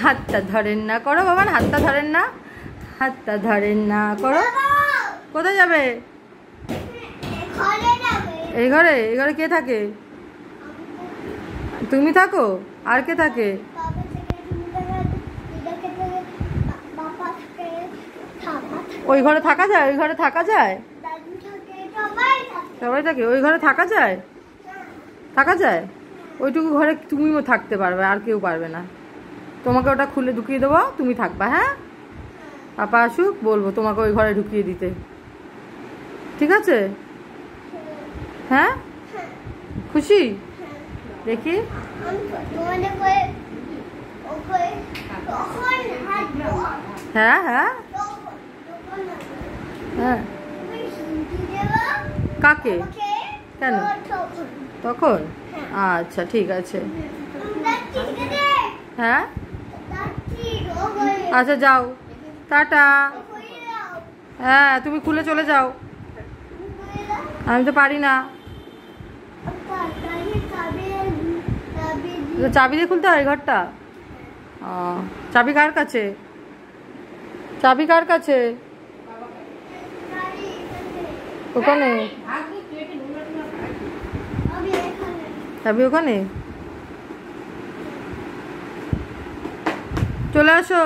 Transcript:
হাতটা ধরেন না করো বাবা, হাতটা ধরেন না, হাতটা ধরেন না করো। কোথায় যাবে? এই ঘরে? এই ঘরে কে থাকে? তুমি থাকো? আর কে থাকে? ওই ঘরে থাকা যায়? ওই ঘরে থাকা যায়? সবাই থাকে ওই ঘরে? থাকা যায়? থাকা যায়? ওইটুকু ঘরে তুমিও থাকতে পারবে, আর কেউ পারবে না। তোমাকে ওটা খুলে ঢুকিয়ে দেবো, তুমি থাকবা। হ্যাঁ, পাপা আসুক বলবো তোমাকে ওই ঘরে ঢুকিয়ে দিতে, ঠিক আছে? হ্যাঁ, খুশি? দেখি। হ্যাঁ হ্যাঁ হ্যাঁ। কাকে? কেন তখন? আচ্ছা ঠিক আছে। হ্যাঁ আচ্ছা যাও, টাটা। হ্যাঁ তুমি খুলে চলে যাও, আমি তো পারি না। চাবি দিয়ে খুলতে হয় ঘরটা? চাবি কার কাছে? চাবি কার কাছে? ওখানে চাবি, ওখানে। চলে আসো।